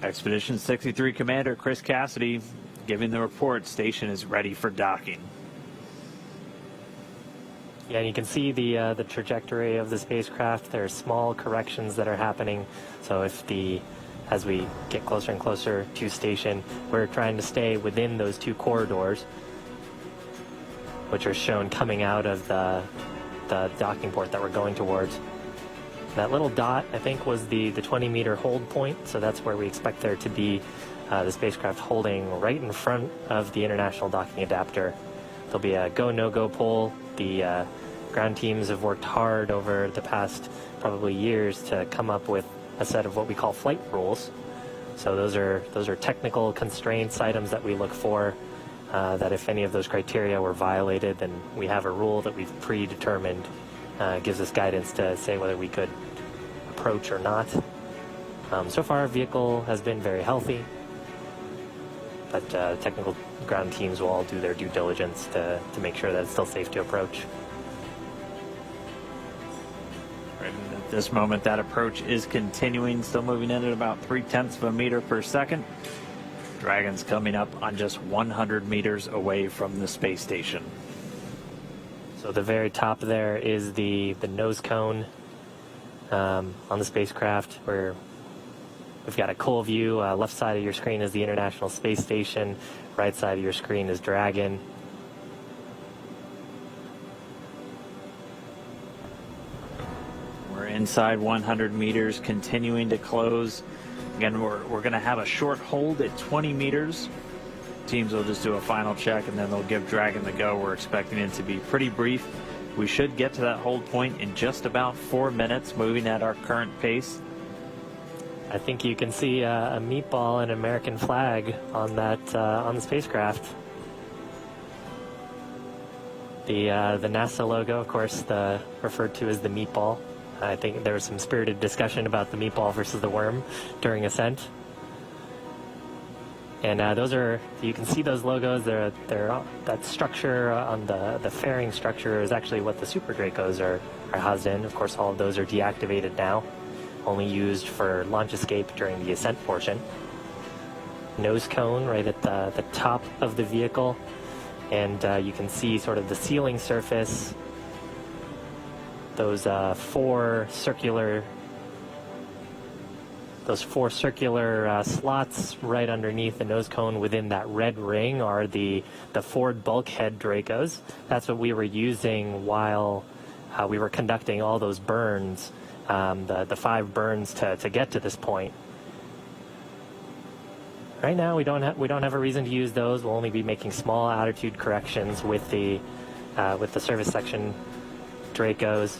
Expedition 63 Commander Chris Cassidy giving the report. Station is ready for docking. Yeah, and you can see the trajectory of the spacecraft. There are small corrections that are happening. So as we get closer and closer to station, we're trying to stay within those two corridors, which are shown coming out of the docking port that we're going towards. That little dot, I think, was the 20-meter hold point, so that's where we expect there to be the spacecraft holding right in front of the International Docking Adapter. There'll be a go, no-go pole. The ground teams have worked hard over the past probably years to come up with a set of what we call flight rules. So those are technical constraints, items that we look for, that if any of those criteria were violated, then we have a rule that we've predetermined. Gives us guidance to say whether we could approach or not. So far, our vehicle has been very healthy, but technical ground teams will all do their due diligence to make sure that it's still safe to approach. Right at this moment, that approach is continuing, still moving in at about 0.3 of a meter per second. Dragon's coming up on just 100 meters away from the space station. So the very top there is the nose cone on the spacecraft, where we've got a cool view. Left side of your screen is the International Space Station. Right side of your screen is Dragon. We're inside 100 meters, continuing to close. Again, we're going to have a short hold at 20 meters. Teams will just do a final check, and then they'll give Dragon the go. We're expecting it to be pretty brief. We should get to that hold point in just about 4 minutes, moving at our current pace. I think you can see a meatball and American flag on that on the spacecraft. The NASA logo, of course, referred to as the meatball. I think there was some spirited discussion about the meatball versus the worm during ascent. And you can see those logos. That structure on the fairing structure is actually what the Super Dracos are housed in. Of course, all of those are deactivated now, only used for launch escape during the ascent portion. Nose cone right at the top of the vehicle, and you can see sort of the sealing surface. Those four circular slots right underneath the nose cone within that red ring are the Ford bulkhead Dracos. That's what we were using while we were conducting all those burns, the 5 burns to get to this point. Right now, we don't have a reason to use those. We'll only be making small altitude corrections with the service section Dracos.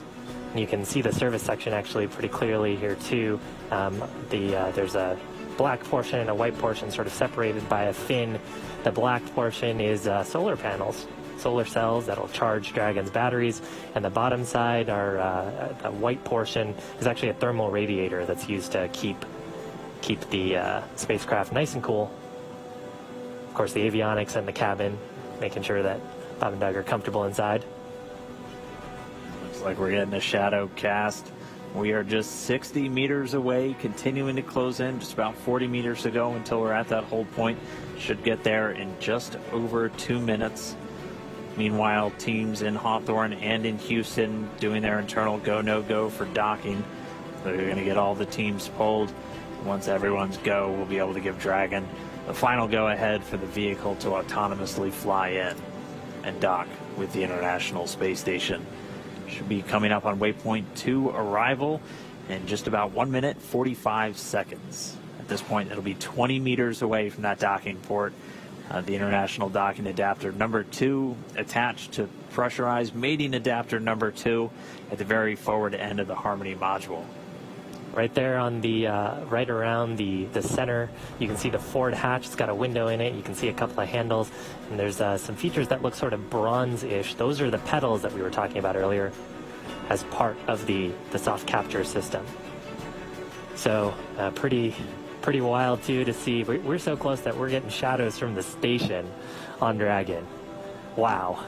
You can see the service section actually pretty clearly here too. There's a black portion and a white portion sort of separated by a fin. The black portion is solar panels, solar cells that'll charge Dragon's batteries, and the bottom side the white portion is actually a thermal radiator that's used to keep the spacecraft nice and cool. Of course, the avionics and the cabin, making sure that Bob and Doug are comfortable inside. Looks like we're getting a shadow cast. We are just 60 meters away, continuing to close in, just about 40 meters to go until we're at that hold point. Should get there in just over 2 minutes. Meanwhile, teams in Hawthorne and in Houston doing their internal go, no go for docking. They're going to get all the teams pulled. Once everyone's go, we'll be able to give Dragon the final go-ahead for the vehicle to autonomously fly in and dock with the International Space Station. Should be coming up on waypoint 2 arrival in just about 1 minute, 45 seconds. At this point, it'll be 20 meters away from that docking port. The International Docking Adapter number 2 attached to pressurized mating adapter number 2 at the very forward end of the Harmony module. Right there on the right around the center, you can see the forward hatch. It's got a window in it. You can see a couple of handles, and there's some features that look sort of bronze-ish. Those are the pedals that we were talking about earlier as part of the soft capture system. So pretty wild too to see. We're so close that we're getting shadows from the station on Dragon. Wow.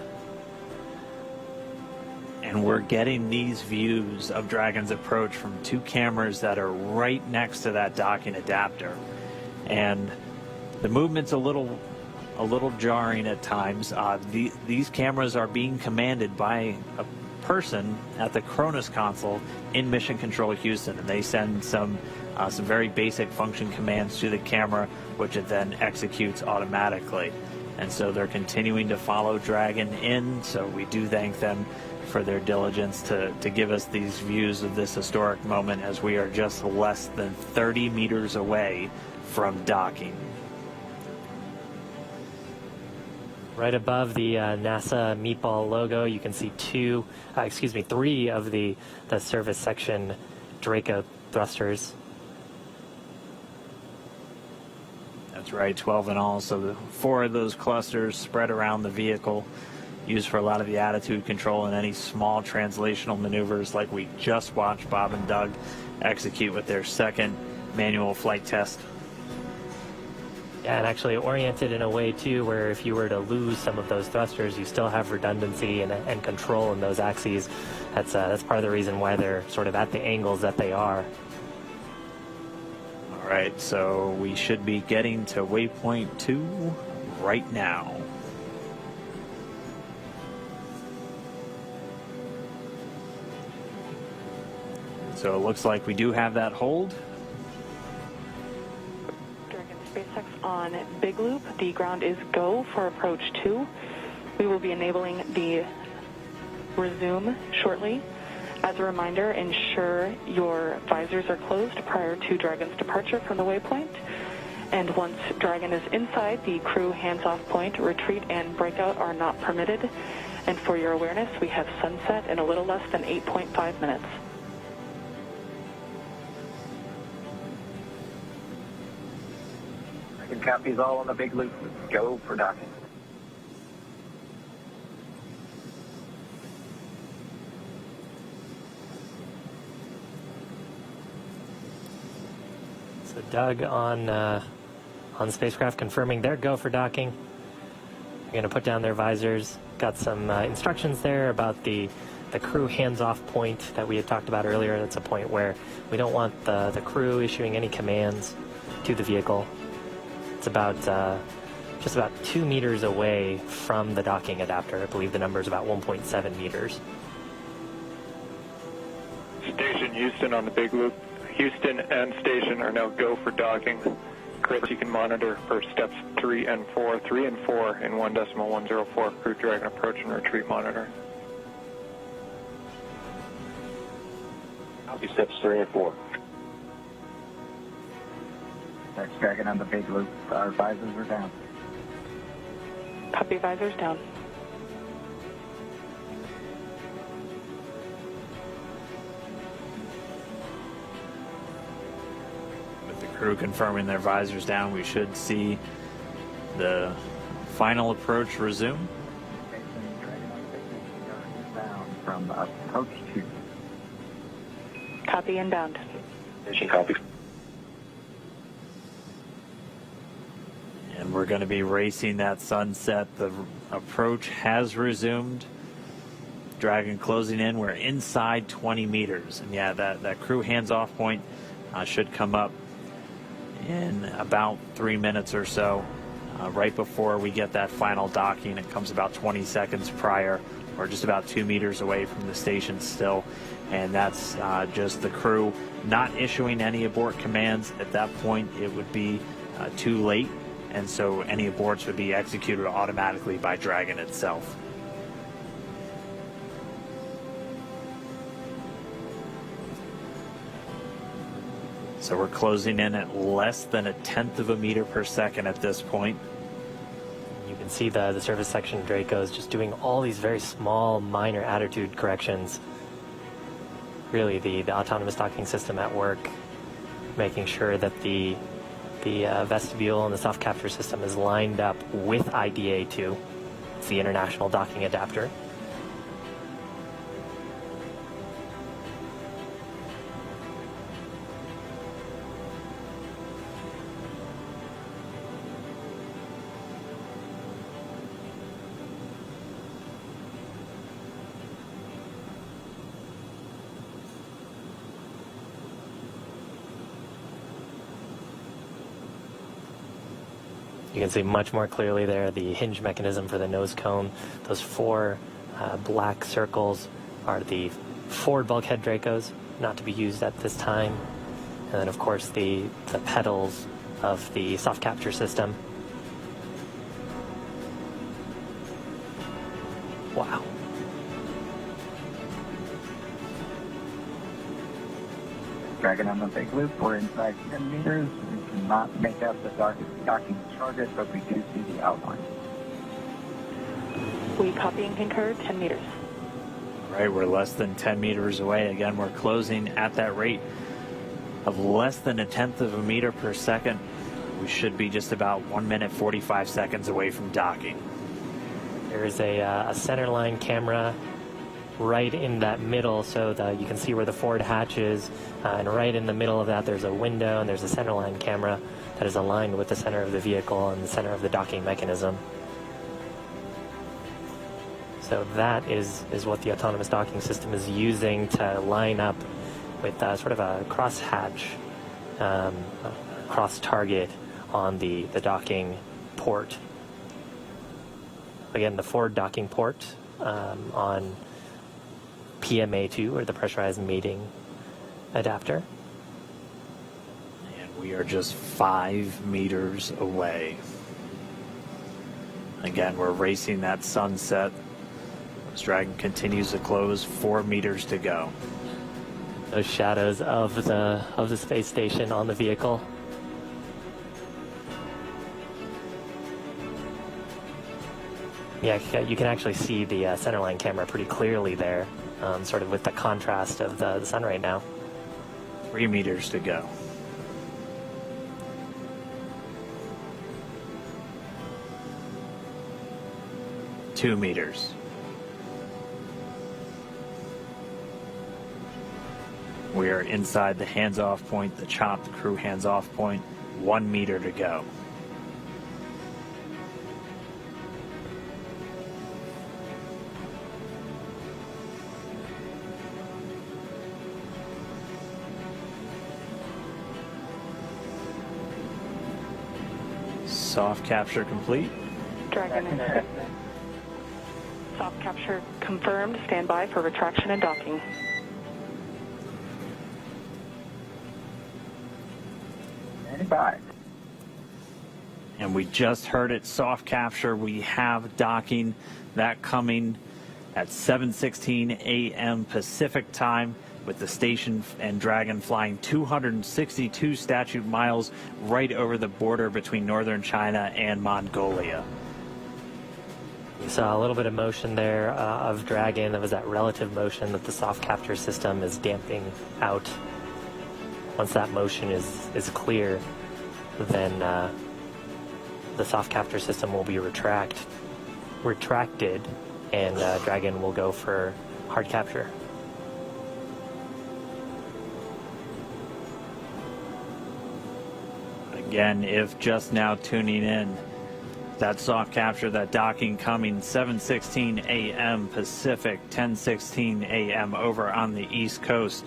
And we're getting these views of Dragon's approach from 2 cameras that are right next to that docking adapter. and the movement's a little jarring at times. These cameras are being commanded by a person at the Cronus console in Mission Control Houston, and they send some very basic function commands to the camera, which it then executes automatically. And so they're continuing to follow Dragon in, so we do thank them for their diligence to give us these views of this historic moment as we are just less than 30 meters away from docking. Right above the NASA meatball logo, you can see three of the service section Draco thrusters. That's right, 12 in all. So 4 of those clusters spread around the vehicle, used for a lot of the attitude control and any small translational maneuvers like we just watched Bob and Doug execute with their second manual flight test. Yeah, and actually oriented in a way too where if you were to lose some of those thrusters, you still have redundancy and control in those axes. That's part of the reason why they're sort of at the angles that they are. All right, so we should be getting to waypoint 2 right now. So it looks like we do have that hold. Dragon SpaceX on Big Loop. The ground is go for approach 2. We will be enabling the resume shortly. As a reminder, ensure your visors are closed prior to Dragon's departure from the waypoint. And once Dragon is inside the crew hands-off point, retreat and breakout are not permitted. And for your awareness, we have sunset in a little less than 8.5 minutes. Copies all on the Big Loop. Go for docking. So Doug on the spacecraft confirming their go for docking. They're going to put down their visors. Got some instructions there about the crew hands-off point that we had talked about earlier. That's a point where we don't want the crew issuing any commands to the vehicle. It's about just about 2 meters away from the docking adapter. I believe the number is about 1.7 meters. Station Houston on the Big Loop. Houston and station are now go for docking. Chris, you can monitor for steps 3 and 4. 3 and 4 in 1.104 Crew Dragon approach and retreat monitor. Copy steps 3 and 4. That's Dragon on the Big Loop. Our visors are down. Copy, visors down. With the crew confirming their visors down, we should see the final approach resume. Dragon on the Big Loop down from approach 2. Copy, inbound. Station copy. And we're going to be racing that sunset. The approach has resumed. Dragon closing in. We're inside 20 meters. And yeah, that crew hands-off point should come up in about 3 minutes or so. Right before we get that final docking, it comes about 20 seconds prior. We're just about 2 meters away from the station still. And that's just the crew not issuing any abort commands. At that point, it would be too late. And so any aborts would be executed automatically by Dragon itself. So we're closing in at less than 1/10 of a meter per second at this point. You can see the service section Draco is just doing all these very small, minor attitude corrections. Really, the autonomous docking system at work, making sure that the vestibule and the soft capture system is lined up with IDA2. It's the International Docking Adapter. You can see much more clearly there the hinge mechanism for the nose cone. Those four black circles are the forward bulkhead Dracos, not to be used at this time. And then, of course, the pedals of the soft capture system. Wow. Dragon on the big loop. We're inside 10 meters. We cannot make out the docking target, but we do see the outline. We copy and concur, 10 meters. Right, we're less than 10 meters away. Again, we're closing at that rate of less than 1/10 of a meter per second. We should be just about 1 minute 45 seconds away from docking. There's a center line camera right in that middle, so that you can see where the forward hatch is, and right in the middle of that there's a window, and there's a center line camera that is aligned with the center of the vehicle and the center of the docking mechanism. So that is what the autonomous docking system is using to line up with sort of a cross-hatch, cross-target on the docking port. Again, the forward docking port on PMA2, or the pressurized mating adapter. And we are just 5 meters away. Again, we're racing that sunset. This Dragon continues to close, 4 meters to go. Those shadows of the space station on the vehicle. Yeah, you can actually see the centerline camera pretty clearly there, sort of with the contrast of the sun right now. 3 meters to go. Two meters. We are inside the hands-off point, the chop, the crew hands-off point. 1 meter to go. Soft capture complete. Dragon. Soft capture confirmed. Stand by for retraction and docking. Bye. And we just heard it, soft capture. We have docking, that coming at 7:16 a.m. Pacific time, with the station and Dragon flying 262 statute miles right over the border between northern China and Mongolia. You saw a little bit of motion there of Dragon. That was that relative motion that the soft capture system is damping out. Once that motion is clear, then the soft capture system will be retracted, and Dragon will go for hard capture. Again, if just now tuning in, that soft capture, that docking coming 7:16 a.m. Pacific, 10:16 a.m. over on the East Coast.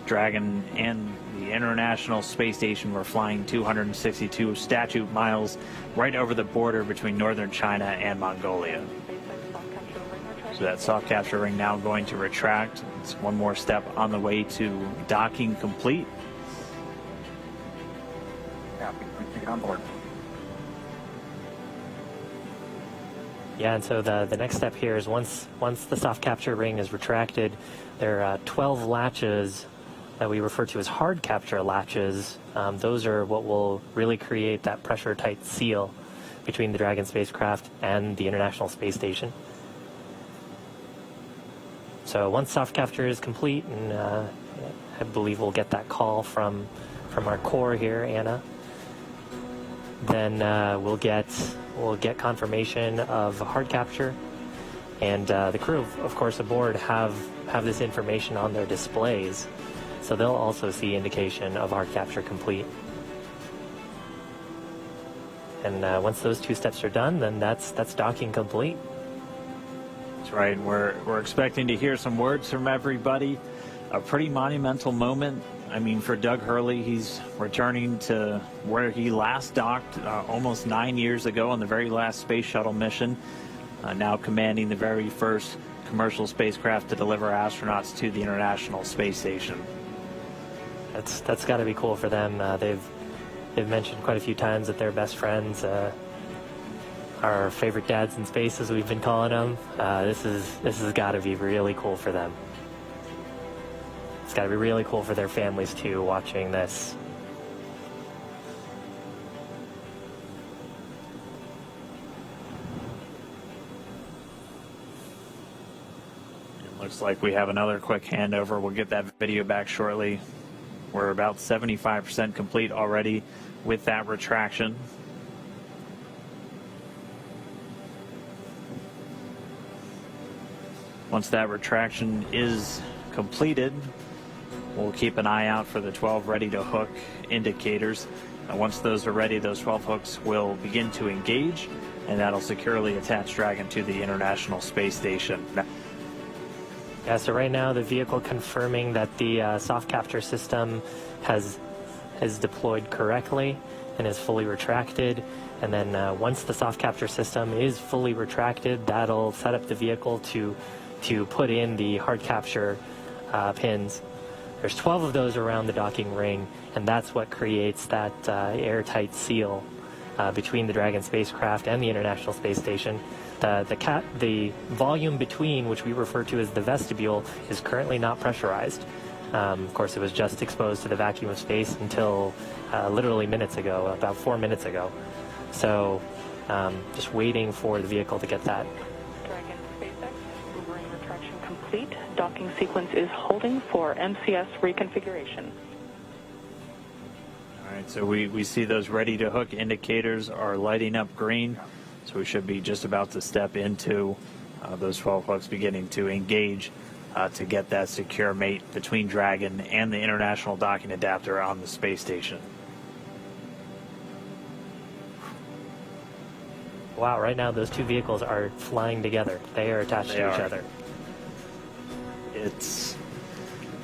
Dragon and the International Space Station were flying 262 statute miles right over the border between northern China and Mongolia. So that soft capture ring now going to retract. It's one more step on the way to docking complete. Copy. Please take it on board. Yeah, and so the next step here is once the soft capture ring is retracted, there are 12 latches that we refer to as hard capture latches. Those are what will really create that pressure-tight seal between the Dragon spacecraft and the International Space Station. So once soft capture is complete, and I believe we'll get that call from our core here, Anna, then we'll get confirmation of hard capture, and the crew, of course, aboard have this information on their displays, so they'll also see indication of hard capture complete. And once those two steps are done, then that's docking complete. That's right. We're expecting to hear some words from everybody. A pretty monumental moment. I mean, for Doug Hurley, he's returning to where he last docked almost 9 years ago on the very last space shuttle mission, now commanding the very first commercial spacecraft to deliver astronauts to the International Space Station. That's got to be cool for them. They've mentioned quite a few times that they're best friends. Our favorite dads in space, as we've been calling them. This has got to be really cool for them. It's got to be really cool for their families too, watching this. It looks like we have another quick handover. We'll get that video back shortly. We're about 75% complete already with that retraction. Once that retraction is completed, we'll keep an eye out for the 12 ready to hook indicators. And once those are ready, those 12 hooks will begin to engage, and that'll securely attach Dragon to the International Space Station. Yeah, so right now the vehicle confirming that the soft capture system is deployed correctly and is fully retracted. And then once the soft capture system is fully retracted, that'll set up the vehicle to put in the hard capture pins. There's 12 of those around the docking ring, and that's what creates that airtight seal between the Dragon spacecraft and the International Space Station. The volume between, which we refer to as the vestibule, is currently not pressurized. Of course, it was just exposed to the vacuum of space until literally minutes ago, about 4 minutes ago. So just waiting for the vehicle to get that. Dragon SpaceX, Ubering retraction complete. Docking sequence is holding for MCS reconfiguration. All right, so we see those ready to hook indicators are lighting up green. So we should be just about to step into those 12 hooks beginning to engage to get that secure mate between Dragon and the International Docking Adapter on the space station. Wow, right now those two vehicles are flying together. They are attached to each other.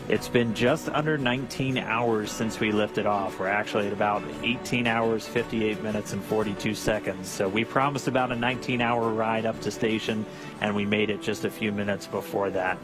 It's been just under 19 hours since we lifted off. We're actually at about 18 hours, 58 minutes, and 42 seconds. So we promised about a 19-hour ride up to station, and we made it just a few minutes before that.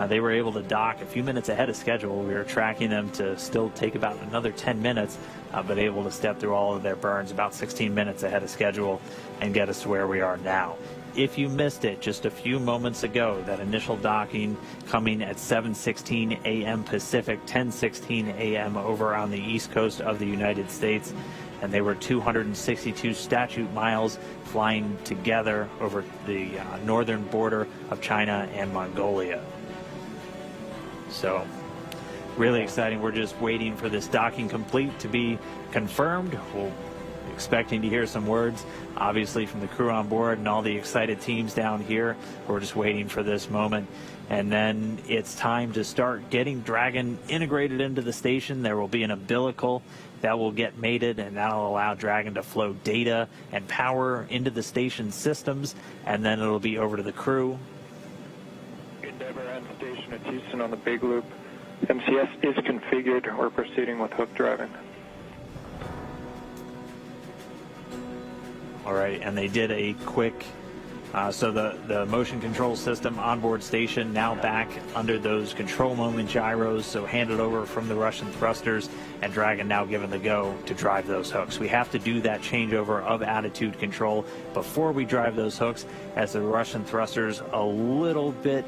They were able to dock a few minutes ahead of schedule. We were tracking them to still take about another 10 minutes, but able to step through all of their burns about 16 minutes ahead of schedule and get us to where we are now. If you missed it just a few moments ago, that initial docking coming at 7:16 a.m. Pacific, 10:16 a.m. over on the east coast of the United States, and they were 262 statute miles flying together over the northern border of China and Mongolia. So really exciting. We're just waiting for this docking complete to be confirmed. We'll expecting to hear some words, obviously, from the crew on board and all the excited teams down here. We're just waiting for this moment. And then it's time to start getting Dragon integrated into the station. There will be an umbilical that will get mated, and that'll allow Dragon to flow data and power into the station systems, and then it'll be over to the crew. Endeavour and station at Houston on the Big Loop. MCS is configured. We're proceeding with hook driving. All right, and they did a quick, so the motion control system onboard station now back under those control moment gyros, so handed over from the Russian thrusters, and Dragon now given the go to drive those hooks. We have to do that changeover of attitude control before we drive those hooks, as the Russian thrusters a little bit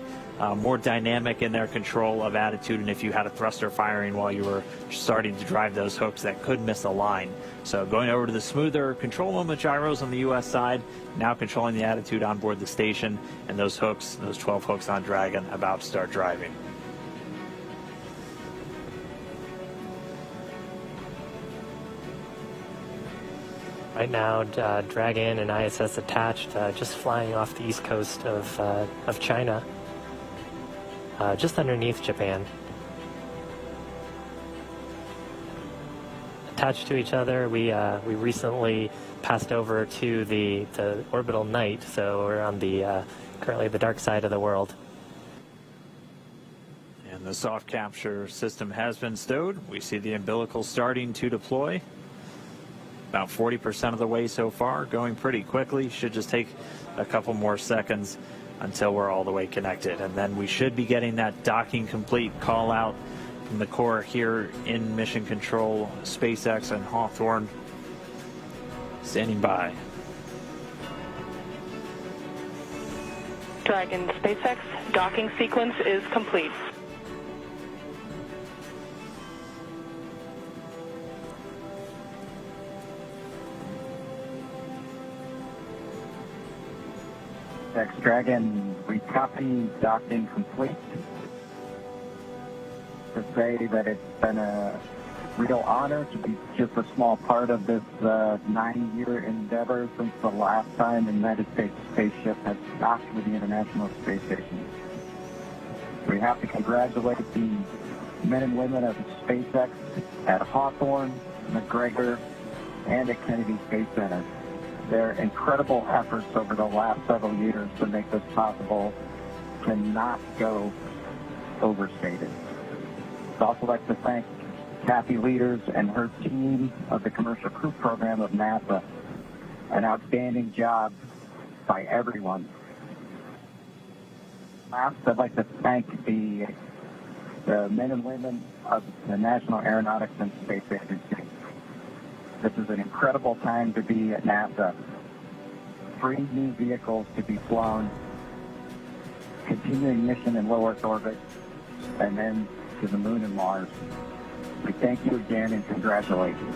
more dynamic in their control of attitude, and if you had a thruster firing while you were starting to drive those hooks, that could miss a line. So going over to the smoother control moment gyros on the U.S. side, now controlling the attitude on board the station, and those hooks, those 12 hooks on Dragon, about to start driving. Right now, Dragon and ISS attached, just flying off the east coast of China, just underneath Japan. Attached to each other, we recently passed over to the orbital night, so we're on the currently the dark side of the world. And And the soft capture system has been stowed. We see the umbilical starting to deploy. About 40% of the way so far, going pretty quickly. Should just take a couple more seconds until we're all the way connected. And then we should be getting that docking complete call out from the core here in Mission Control, SpaceX and Hawthorne. Standing by. Dragon SpaceX docking sequence is complete. X Dragon, we copy docking complete. To say that it's been a real honor to be just a small part of this 9-year endeavor since the last time the United States spaceship has docked with the International Space Station. We have to congratulate the men and women of SpaceX at Hawthorne, McGregor, and at Kennedy Space Center. Their incredible efforts over the last several years to make this possible cannot go overstated. I'd also like to thank Kathy Leaders and her team of the Commercial Crew Program of NASA. An outstanding job by everyone. Last, I'd like to thank the men and women of the National Aeronautics and Space Agency. This is an incredible time to be at NASA. 3 new vehicles to be flown, continuing mission in low Earth orbit, and then to the moon and Mars. We thank you again and congratulate you.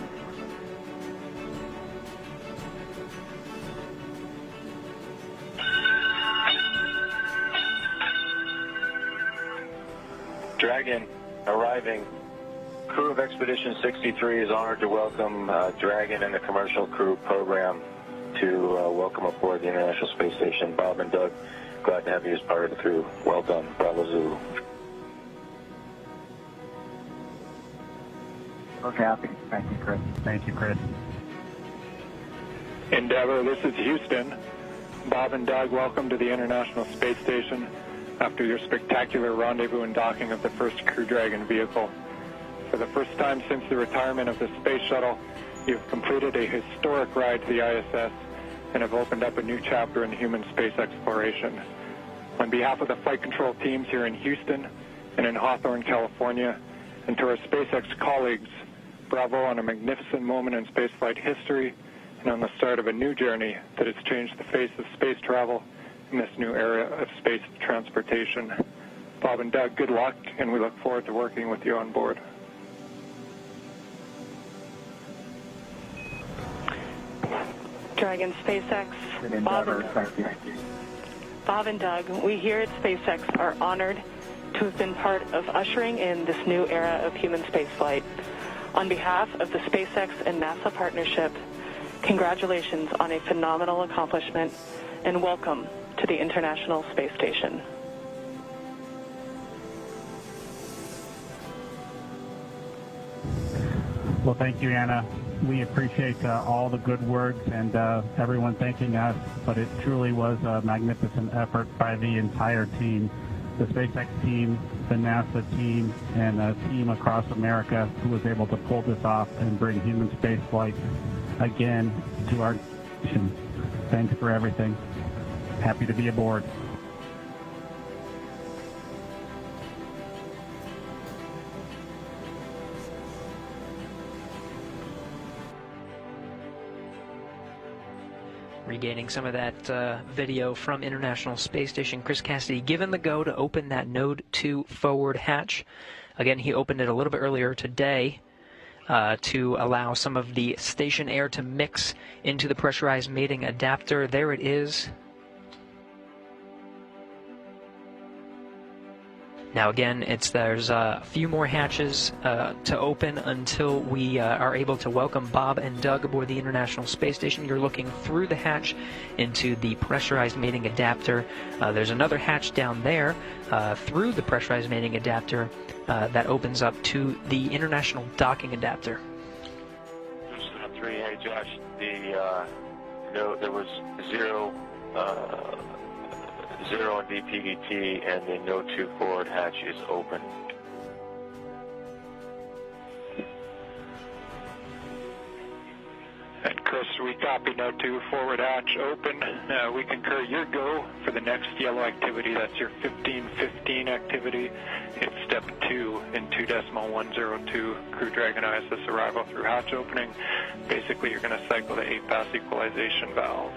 Dragon arriving. Crew of Expedition 63 is honored to welcome Dragon and the Commercial Crew Program to welcome aboard the International Space Station. Bob and Doug, glad to have you as part of the crew. Well done. Bravo Zulu. Okay, happy. Thank you, Chris. Thank you, Chris. Endeavour, this is Houston. Bob and Doug, welcome to the International Space Station after your spectacular rendezvous and docking of the first Crew Dragon vehicle. For the first time since the retirement of the Space Shuttle, you've completed a historic ride to the ISS and have opened up a new chapter in human space exploration. On behalf of the flight control teams here in Houston and in Hawthorne, California, and to our SpaceX colleagues, bravo on a magnificent moment in spaceflight history and on the start of a new journey that has changed the face of space travel in this new era of space transportation. Bob and Doug, good luck, and we look forward to working with you on board. Dragon SpaceX, Bob and Doug, we here at SpaceX are honored to have been part of ushering in this new era of human spaceflight. On behalf of the SpaceX and NASA partnership, congratulations on a phenomenal accomplishment and welcome to the International Space Station. Well, thank you, Anna. We appreciate all the good words and everyone thanking us, but it truly was a magnificent effort by the entire team, the SpaceX team, the NASA team, and a team across America who was able to pull this off and bring human spaceflight again to our nation. Thanks for everything. Happy to be aboard. Regaining some of that video from International Space Station, Chris Cassidy given the go to open that Node 2 forward hatch. Again, he opened it a little bit earlier today to allow some of the station air to mix into the pressurized mating adapter. There it is. Now again, there's a few more hatches to open until we are able to welcome Bob and Doug aboard the International Space Station. You're looking through the hatch into the pressurized mating adapter. There's another hatch down there through the pressurized mating adapter that opens up to the International Docking Adapter. Houston 3, hey Josh, there was zero on DPDT and the Node 2 forward hatch is open. Chris, we copy. Note 2, forward hatch open. We concur your go for the next yellow activity. That's your 1515 activity. It's step 2 in 2.102 Crew Dragon ISS arrival through hatch opening. Basically, you're going to cycle the 8-pass equalization valve.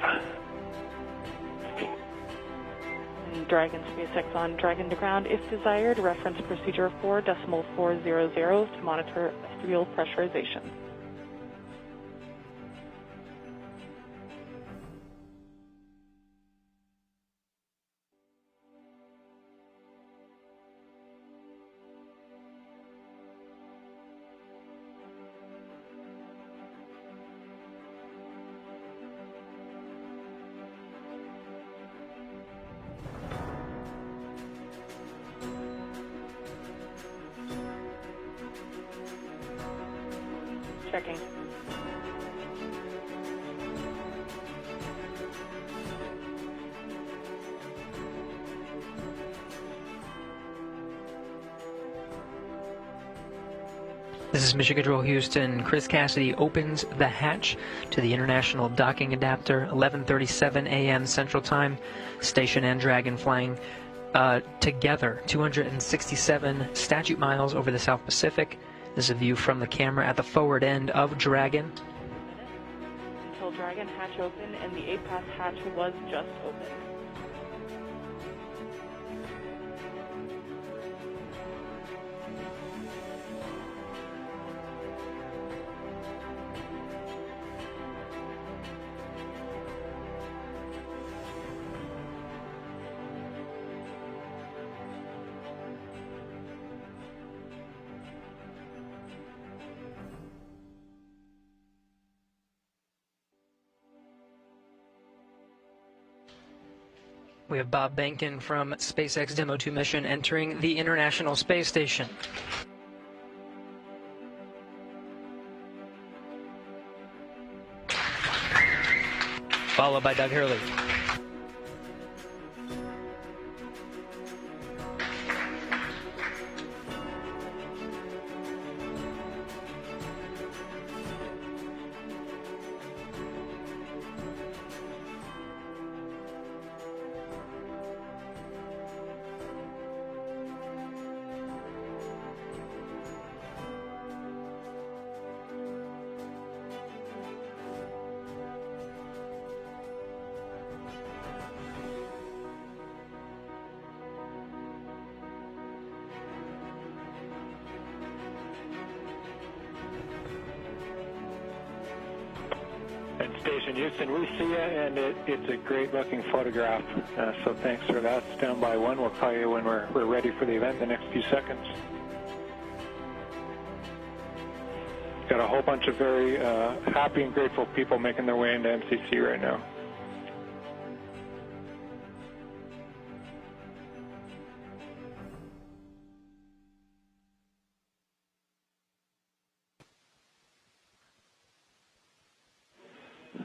Dragon SpaceX on Dragon to ground. If desired, reference procedure 4.400 to monitor vestibular pressurization. Checking. This is Mission Control Houston. Chris Cassidy opens the hatch to the International Docking Adapter, 11:37 a.m. Central Time. Station and Dragon flying together, 267 statute miles over the South Pacific. This is a view from the camera at the forward end of Dragon. Until Dragon hatch open, and the 8-pass hatch was just open. We have Bob Behnken from SpaceX Demo 2 mission entering the International Space Station. Followed by Doug Hurley. And Station Houston, we see you, and it's a great-looking photograph. So thanks for that. Stand by 1. We'll call you when we're ready for the event in the next few seconds. Got a whole bunch of very happy and grateful people making their way into MCC right now.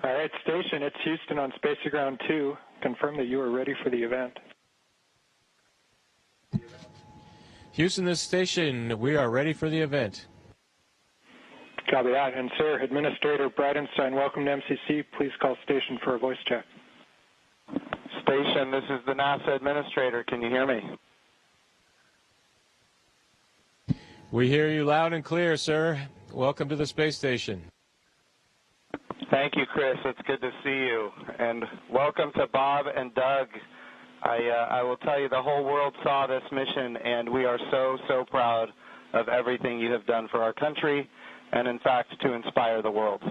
All right, Station, it's Houston on Spacer Ground 2. Confirm that you are ready for the event. Houston, this station, we are ready for the event. Copy that. And, sir, Administrator Bridenstine, welcome to MCC. Please call Station for a voice check. Station, this is the NASA Administrator. Can you hear me? We hear you loud and clear, sir. Welcome to the space station. Thank you, Chris. It's good to see you. And welcome to Bob and Doug. I will tell you, the whole world saw this mission, and we are so, so proud of everything you have done for our country and, in fact, to inspire the world.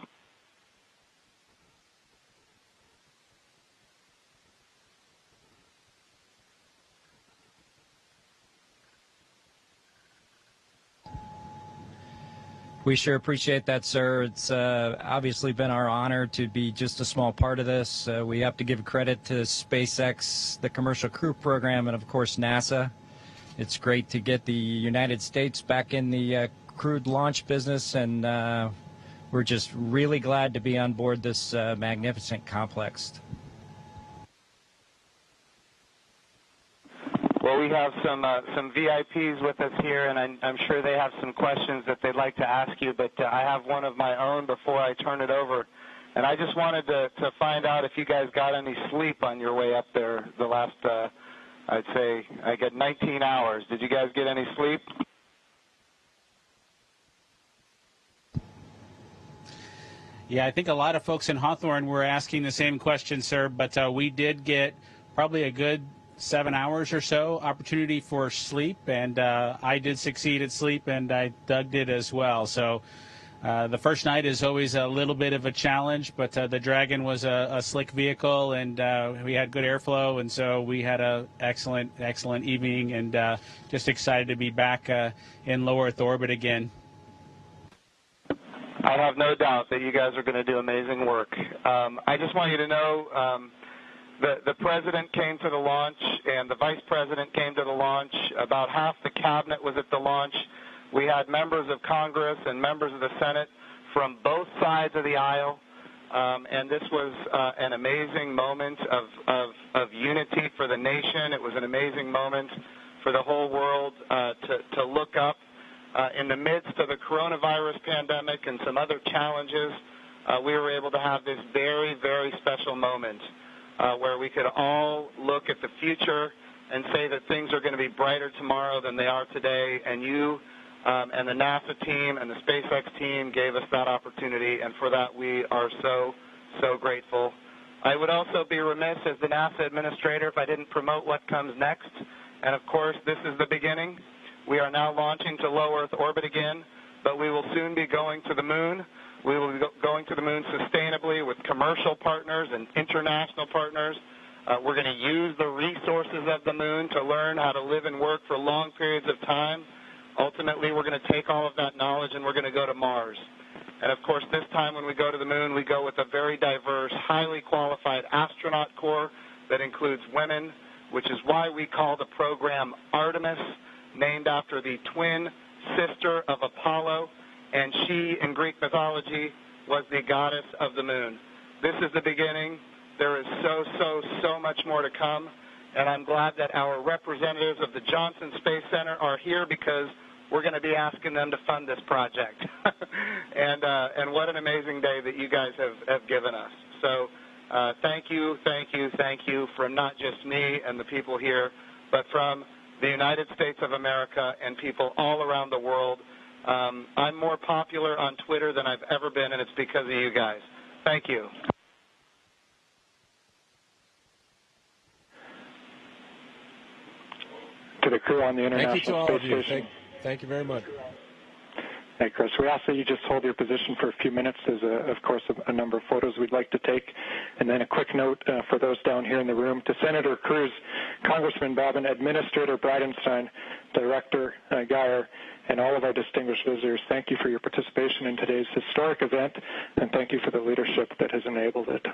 We sure appreciate that, sir. It's obviously been our honor to be just a small part of this. We have to give credit to SpaceX, the Commercial Crew Program, and, of course, NASA. It's great to get the United States back in the crewed launch business, and we're just really glad to be on board this magnificent complex. Well, we have some VIPs with us here, and I'm sure they have some questions that they'd like to ask you, but I have one of my own before I turn it over And I just wanted to find out if you guys got any sleep on your way up there the last, I'd say, I got 19 hours. Did you guys get any sleep? Yeah, I think a lot of folks in Hawthorne were asking the same question, sir, but we did get probably a good 7 hours or so opportunity for sleep, and I did succeed at sleep, and Doug did as well. So the first night is always a little bit of a challenge, but the Dragon was a slick vehicle, and we had good airflow, and so we had an excellent evening, and just excited to be back in low Earth orbit again. I have no doubt that you guys are going to do amazing work. I just want you to know the President came to the launch and the Vice President came to the launch. About half the Cabinet was at the launch. We had members of Congress and members of the Senate from both sides of the aisle, and this was an amazing moment of unity for the nation. It was an amazing moment for the whole world to look up. In the midst of the coronavirus pandemic and some other challenges, we were able to have this very, very special moment where we could all look at the future and say that things are going to be brighter tomorrow than they are today. And you and the NASA team and the SpaceX team gave us that opportunity, and for that we are so, so grateful. I would also be remiss as the NASA administrator if I didn't promote what comes next. And, of course, this is the beginning. We are now launching to low Earth orbit again, but we will soon be going to the moon. We will be going to the moon sustainably with commercial partners and international partners. We're going to use the resources of the moon to learn how to live and work for long periods of time. Ultimately, we're going to take all of that knowledge and we're going to go to Mars. And, of course, this time when we go to the moon, we go with a very diverse, highly qualified astronaut corps that includes women, which is why we call the program Artemis, named after the twin sister of Apollo, and she, in Greek mythology, was the goddess of the moon. This is the beginning. There is so much more to come, and I'm glad that our representatives of the Johnson Space Center are here because we're going to be asking them to fund this project. and what an amazing day that you guys have given us. So thank you from not just me and the people here, but from the United States of America and people all around the world. I'm more popular on Twitter than I've ever been, and it's because of you guys. Thank you. To the crew on the International Space Station. Thank you very much. Hey, Chris, we ask that you just hold your position for a few minutes. There's, of course, a number of photos we'd like to take. And then a quick note for those down here in the room. To Senator Cruz, Congressman Bobbin, Administrator Bridenstine, Director Geyer, and all of our distinguished visitors, thank you for your participation in today's historic event, and thank you for the leadership that has enabled it.